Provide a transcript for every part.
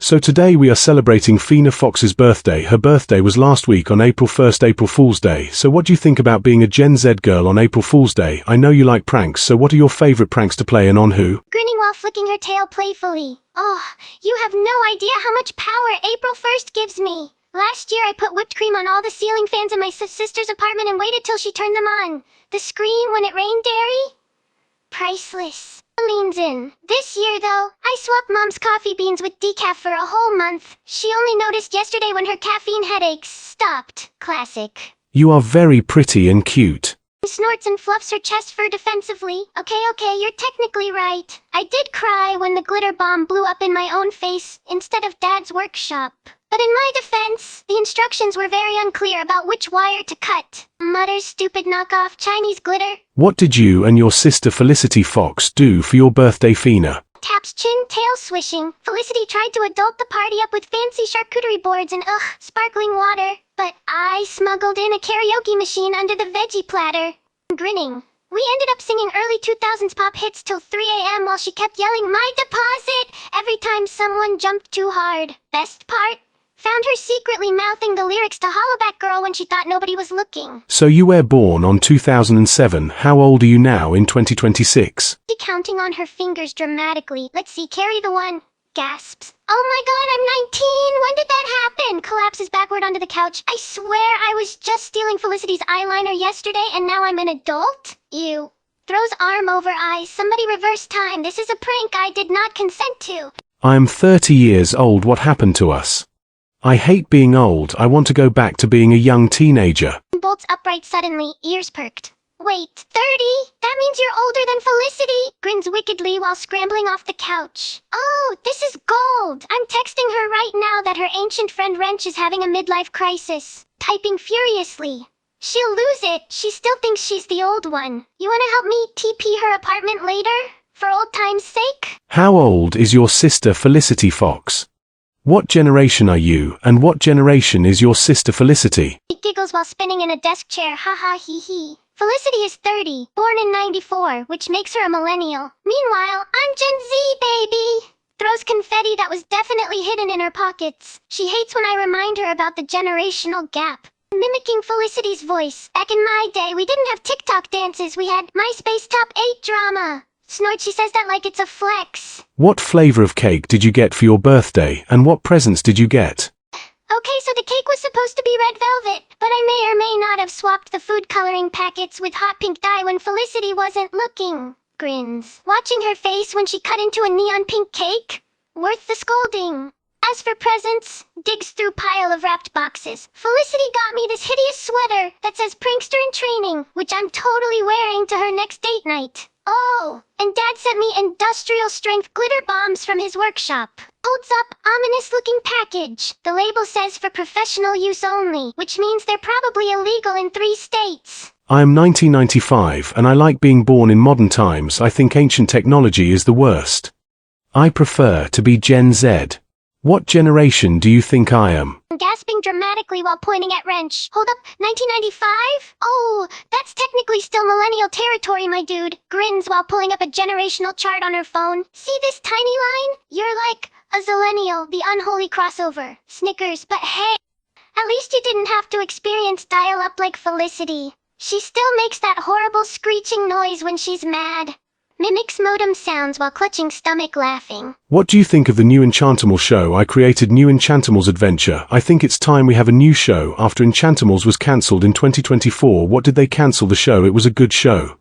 So today we are celebrating Feana Fox's birthday. Her birthday was last week on April 1st, April Fool's Day. So what do you think about being a Gen Z girl on April Fool's Day? I know you like pranks, so what are your favorite pranks to play and on who? Grinning while flicking her tail playfully. Oh, you have no idea how much power April 1st gives me. Last year I put whipped cream on all the ceiling fans in my sister's apartment and waited till she turned them on. The scream when it rained dairy? Priceless. Leans in. This year though, I swapped mom's coffee beans with decaf for a whole month. She only noticed yesterday when her caffeine headaches stopped. Classic. You are very pretty and cute. Snorts and fluffs her chest fur defensively. Okay, you're technically right. I did cry when the glitter bomb blew up in my own face instead of Dad's workshop. But in my defense, the instructions were very unclear about which wire to cut. Mutters stupid knockoff Chinese glitter. What did you and your sister Felicity Fox do for your birthday, Feana? Taps chin, tail swishing. Felicity tried to adult the party up with fancy charcuterie boards and sparkling water. But I smuggled in a karaoke machine under the veggie platter. Grinning. We ended up singing early 2000s pop hits till 3 a.m. while she kept yelling, "My deposit!" every time someone jumped too hard. Best part? Found her secretly mouthing the lyrics to Hollaback Girl when she thought nobody was looking. So you were born on 2007. How old are you now in 2026? Counting on her fingers dramatically. Let's see, carry the one. Gasps. Oh my god, I'm 19! When did that happen? Collapses backward onto the couch. I swear I was just stealing Felicity's eyeliner yesterday and now I'm an adult? Ew. Throws arm over eyes. Somebody reverse time. This is a prank I did not consent to. I'm 30 years old. What happened to us? I hate being old. I want to go back to being a young teenager. Bolts upright suddenly, ears perked. Wait, 30? That means you're older than Felicity? Grins wickedly while scrambling off the couch. Oh, this is gold. I'm texting her right now that her ancient friend Wrench is having a midlife crisis. Typing furiously. She'll lose it. She still thinks she's the old one. You wanna help me TP her apartment later? For old time's sake? How old is your sister Felicity Fox? What generation are you, and what generation is your sister Felicity? He giggles while spinning in a desk chair. Ha ha hee hee. Felicity is 30, born in 94, which makes her a millennial. Meanwhile, I'm Gen Z, baby! Throws confetti that was definitely hidden in her pockets. She hates when I remind her about the generational gap. Mimicking Felicity's voice. Back in my day, we didn't have TikTok dances, we had MySpace Top 8 drama. Snort, she says that like it's a flex. What flavor of cake did you get for your birthday, and what presents did you get? Okay, so the cake was supposed to be red velvet, but I may or may not have swapped the food coloring packets with hot pink dye when Felicity wasn't looking. Grins. Watching her face when she cut into a neon pink cake? Worth the scolding. As for presents, digs through pile of wrapped boxes. Felicity got me this hideous sweater that says prankster in training, which I'm totally wearing to her next date night. Oh, and Dad sent me industrial strength glitter bombs from his workshop. Holds up ominous looking package. The label says for professional use only, which means they're probably illegal in 3 states. I am 1995 and I like being born in modern times. I think ancient technology is the worst. I prefer to be Gen Z. What generation do you think I am? Gasping dramatically while pointing at Wrench. Hold up, 1995? Oh, that's technically still millennial territory, my dude. Grins while pulling up a generational chart on her phone. See this tiny line? You're like a zillennial, the unholy crossover. Snickers, but hey, at least you didn't have to experience dial-up like Felicity. She still makes that horrible screeching noise when she's mad. Mimics modem sounds while clutching stomach laughing. What do you think of the new Enchantimals show? I created New Enchantimals Adventure. I think it's time we have a new show after Enchantimals was cancelled in 2024. What did they cancel the show? It was a good show.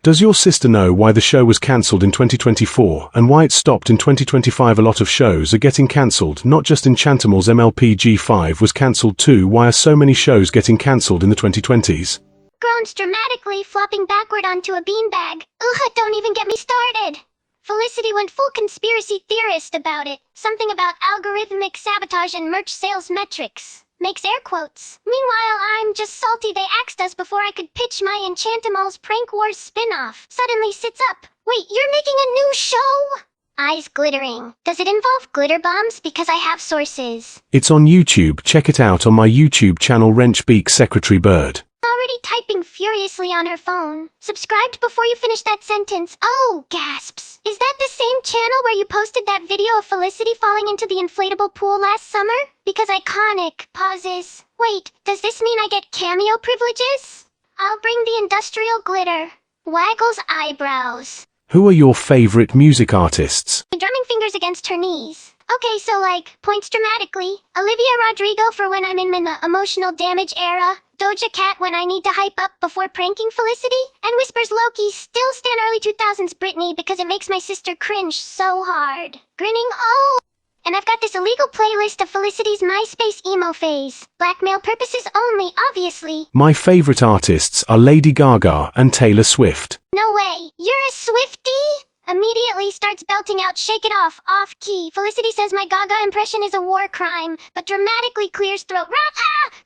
Does your sister know why the show was cancelled in 2024 and why it stopped in 2025? A lot of shows are getting cancelled, not just Enchantimals. MLPG5 was cancelled too. Why are so many shows getting cancelled in the 2020s? Groans dramatically, flopping backward onto a beanbag. Ugh, don't even get me started. Felicity went full conspiracy theorist about it. Something about algorithmic sabotage and merch sales metrics. Makes air quotes. Meanwhile, I'm just salty they axed us before I could pitch my Enchantimals Prank Wars spin-off. Suddenly sits up. Wait, you're making a new show? Eyes glittering. Does it involve glitter bombs? Because I have sources. It's on YouTube. Check it out on my YouTube channel, Wrench Beak Secretary Bird. Already already typing furiously on her phone. Subscribed before you finish that sentence. Oh, gasps. Is that the same channel where you posted that video of Felicity falling into the inflatable pool last summer? Because iconic. Pauses. Wait, does this mean I get cameo privileges? I'll bring the industrial glitter. Waggles eyebrows. Who are your favorite music artists? Drumming fingers against her knees. Okay, so points dramatically. Olivia Rodrigo for when I'm in my emotional damage era. Doja Cat when I need to hype up before pranking Felicity. And Whispers Loki still stand early 2000s Britney because it makes my sister cringe so hard. Grinning, oh! And I've got this illegal playlist of Felicity's MySpace emo phase. Blackmail purposes only, obviously. My favorite artists are Lady Gaga and Taylor Swift. No way, you're a Swiftie? Immediately starts belting out Shake It Off key. Felicity says my Gaga impression is a war crime, but dramatically clears throat.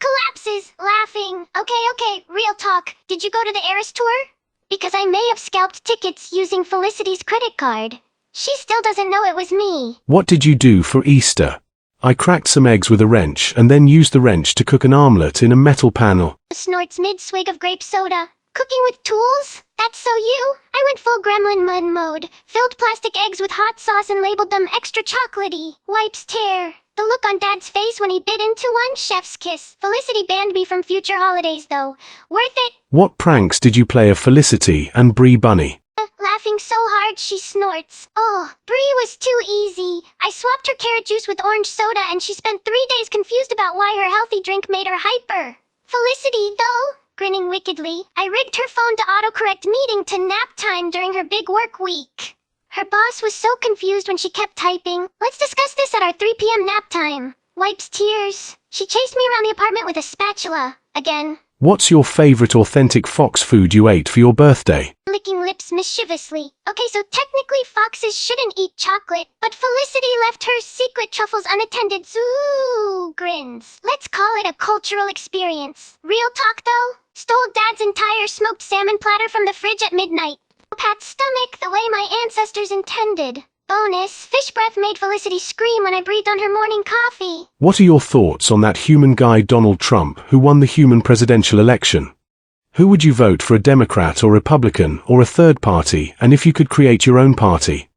Collapses, laughing. Okay, real talk. Did you go to the Eras tour? Because I may have scalped tickets using Felicity's credit card. She still doesn't know it was me. What did you do for Easter? I cracked some eggs with a wrench and then used the wrench to cook an omelette in a metal panel. Snorts mid-swig of grape soda. Cooking with tools? That's so you? I went full gremlin mode. Filled plastic eggs with hot sauce and labeled them extra chocolatey. Wipes tear. The look on Dad's face when he bit into one, chef's kiss. Felicity banned me from future holidays though. Worth it. What pranks did you play of Felicity and Brie Bunny? Laughing so hard she snorts. Oh, Brie was too easy. I swapped her carrot juice with orange soda and she spent 3 days confused about why her healthy drink made her hyper. Felicity, though, grinning wickedly, I rigged her phone to autocorrect meeting to nap time during her big work week. Her boss was so confused when she kept typing, "Let's discuss this at our 3 p.m. nap time." Wipes tears. She chased me around the apartment with a spatula. Again. What's your favorite authentic Fox food you ate for your birthday? Licking lips mischievously. Okay, so technically foxes shouldn't eat chocolate, but Felicity left her secret truffles unattended. Zoo grins. Let's call it a cultural experience. Real talk though? Stole Dad's entire smoked salmon platter from the fridge at midnight. Pat's stomach the way my ancestors intended. Bonus, fish breath made Felicity scream when I breathed on her morning coffee. What are your thoughts on that human guy Donald Trump who won the human presidential election? Who would you vote for, a Democrat or Republican or a third party, and if you could create your own party?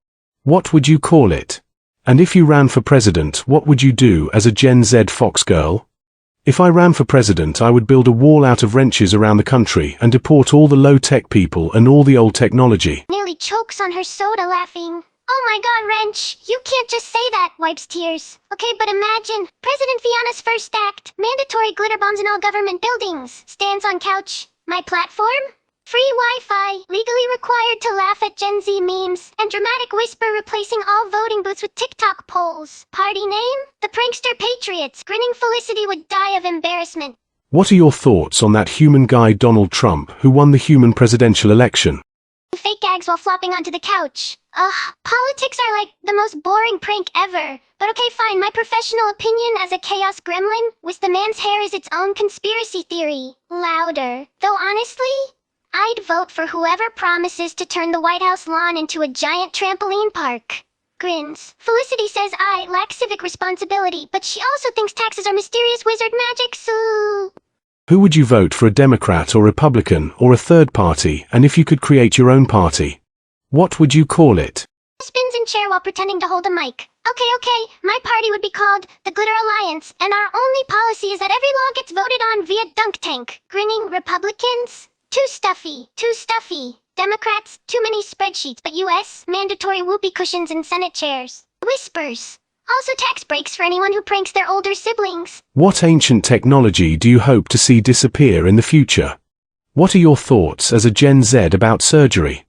What would you call it? And if you ran for president, what would you do as a Gen Z Fox girl? If I ran for president, I would build a wall out of wrenches around the country and deport all the low-tech people and all the old technology. Nearly chokes on her soda laughing. Oh my god, wrench, you can't just say that, wipes tears. Okay, but imagine, President Feana's first act, mandatory glitter bombs in all government buildings, stands on couch, my platform? Free Wi-Fi, legally required to laugh at Gen Z memes, and dramatic whisper replacing all voting booths with TikTok polls. Party name? The Prankster Patriots. Grinning Felicity would die of embarrassment. What are your thoughts on that human guy Donald Trump who won the human presidential election? Fake gags while flopping onto the couch. Ugh, politics are like the most boring prank ever. But okay, fine, my professional opinion as a chaos gremlin was the man's hair is its own conspiracy theory. Louder. Though honestly, I'd vote for whoever promises to turn the White House lawn into a giant trampoline park. Grins. Felicity says I lack civic responsibility, but she also thinks taxes are mysterious wizard magic, so... Who would you vote for, a Democrat or Republican or a third party, and if you could create your own party? What would you call it? Spins in chair while pretending to hold a mic. Okay, my party would be called the Glitter Alliance, and our only policy is that every law gets voted on via dunk tank. Grinning Republicans? Too stuffy. Democrats? Too many spreadsheets, but US? Mandatory whoopee cushions in Senate chairs. Whispers. Also tax breaks for anyone who pranks their older siblings. What ancient technology do you hope to see disappear in the future? What are your thoughts as a Gen Z about surgery?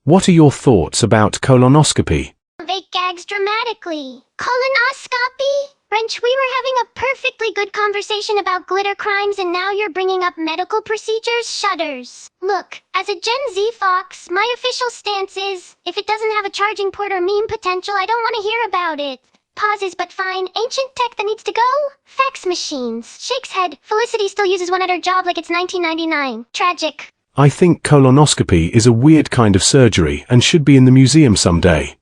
What are your thoughts about colonoscopy? Fake gags dramatically. Colonoscopy? Wrench, we were having a perfectly good conversation about glitter crimes and now you're bringing up medical procedures? Shudders. Look, as a Gen Z Fox, my official stance is, if it doesn't have a charging port or meme potential, I don't want to hear about it. Pauses, but fine. Ancient tech that needs to go? Fax machines. Shakes head. Felicity still uses one at her job like it's 1999. Tragic. I think colonoscopy is a weird kind of surgery and should be in the museum someday.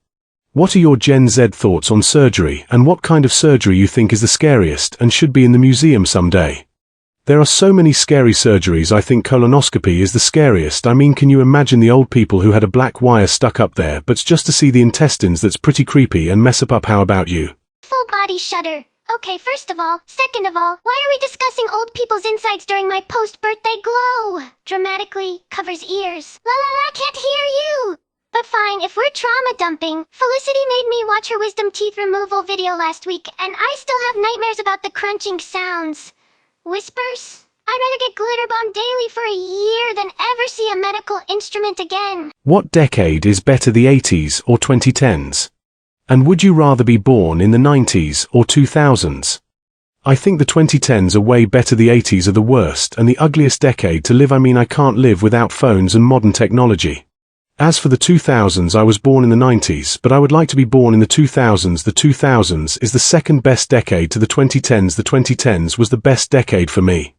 What are your Gen Z thoughts on surgery, and what kind of surgery you think is the scariest and should be in the museum someday? There are so many scary surgeries. I think colonoscopy is the scariest. I mean, can you imagine the old people who had a black wire stuck up there, but just to see the intestines? That's pretty creepy and mess up. How about you? Full body shudder. Okay, first of all. Second of all, why are we discussing old people's insides during my post-birthday glow? Dramatically covers ears. La la la, can't hear you! But fine, if we're trauma dumping, Felicity made me watch her wisdom teeth removal video last week, and I still have nightmares about the crunching sounds. Whispers? I'd rather get glitter bombed daily for a year than ever see a medical instrument again. What decade is better, the 80s or 2010s? And would you rather be born in the 90s or 2000s? I think the 2010s are way better. The 80s are the worst and the ugliest decade to live. I mean, I can't live without phones and modern technology. As for the 2000s, I was born in the 90s, but I would like to be born in the 2000s. The 2000s is the second best decade to the 2010s. The 2010s was the best decade for me.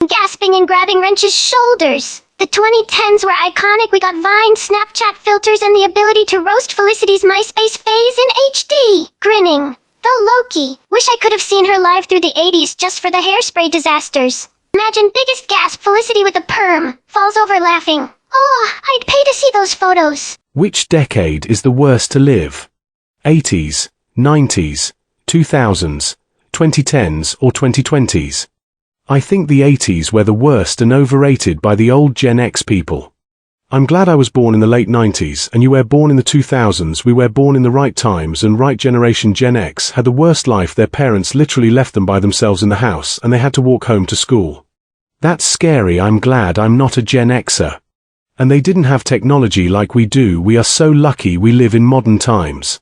Gasping and grabbing Wrench's shoulders. The 2010s were iconic. We got Vine, Snapchat filters, and the ability to roast Felicity's MySpace phase in HD. Grinning. Though Loki. Wish I could have seen her live through the 80s just for the hairspray disasters. Imagine biggest gasp, Felicity with a perm. Falls over laughing. Oh, I'd pay to see those photos. Which decade is the worst to live? 80s, 90s, 2000s, 2010s or 2020s? I think the 80s were the worst and overrated by the old Gen X people. I'm glad I was born in the late 90s and you were born in the 2000s. We were born in the right times and right generation. Gen X had the worst life. Their parents literally left them by themselves in the house and they had to walk home to school. That's scary. I'm glad I'm not a Gen Xer. And they didn't have technology like we do. We are so lucky we live in modern times.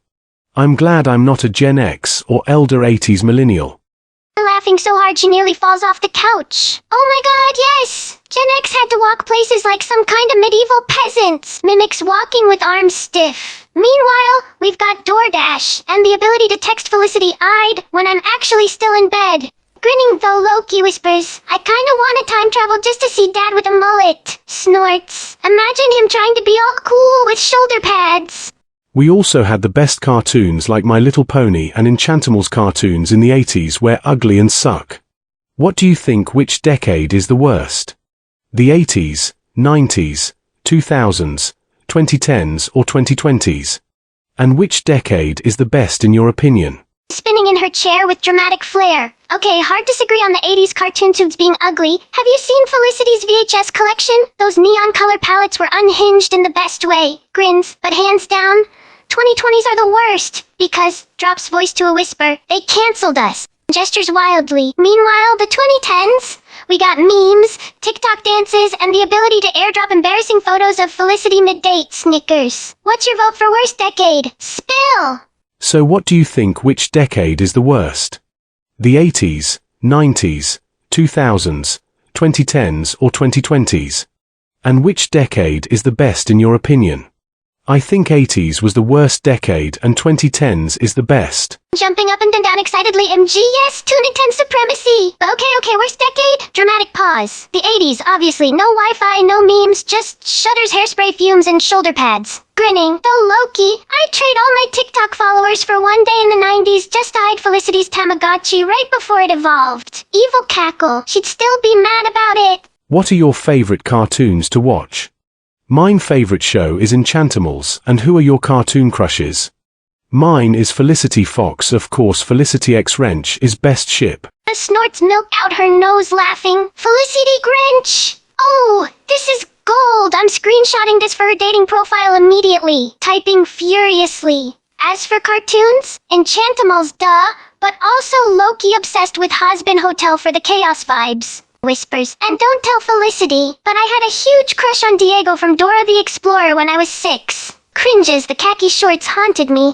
I'm glad I'm not a Gen X or elder 80s millennial. Laughing so hard she nearly falls off the couch. Oh my god, yes! Gen X had to walk places like some kind of medieval peasants. Mimics walking with arms stiff. Meanwhile, we've got DoorDash and the ability to text Felicity "I'd" when I'm actually still in bed. Grinning though Loki whispers, I kinda wanna time travel just to see Dad with a mullet. Snorts. Imagine him trying to be all cool with shoulder pads. We also had the best cartoons like My Little Pony and Enchantimals. Cartoons in the 80s were ugly and suck. What do you think, which decade is the worst? The 80s, 90s, 2000s, 2010s or 2020s? And which decade is the best in your opinion? Spinning in her chair with dramatic flair. Okay, hard to disagree on the 80s cartoon tubes being ugly. Have you seen Felicity's VHS collection? Those neon color palettes were unhinged in the best way. Grins, but hands down, 2020s are the worst. Because, drops voice to a whisper, they canceled us. Gestures wildly. Meanwhile, the 2010s? We got memes, TikTok dances, and the ability to airdrop embarrassing photos of Felicity mid-date. Snickers. What's your vote for worst decade? Spill! So what do you think, which decade is the worst? The 80s, 90s, 2000s, 2010s or 2020s? And which decade is the best in your opinion? I think 80s was the worst decade and 2010s is the best. Jumping up and down excitedly, MG, yes, 2010 supremacy. Okay, worst decade? Dramatic pause. The 80s, obviously, no Wi-Fi, no memes, just shudders, hairspray fumes, and shoulder pads. Grinning, though Loki, I'd trade all my TikTok followers for one day in the 90s just to hide Felicity's Tamagotchi right before it evolved. Evil cackle, she'd still be mad about it. What are your favorite cartoons to watch? Mine favorite show is Enchantimals, and who are your cartoon crushes? Mine is Felicity Fox, of course. Felicity X Wrench is best ship. Snorts milk out her nose laughing. Felicity Grinch! Oh, this is gold! I'm screenshotting this for her dating profile immediately, typing furiously. As for cartoons, Enchantimals, duh, but also Loki obsessed with Hazbin Hotel for the chaos vibes. Whispers, and don't tell Felicity, but I had a huge crush on Diego from Dora the Explorer when I was 6. Cringes, the khaki shorts haunted me.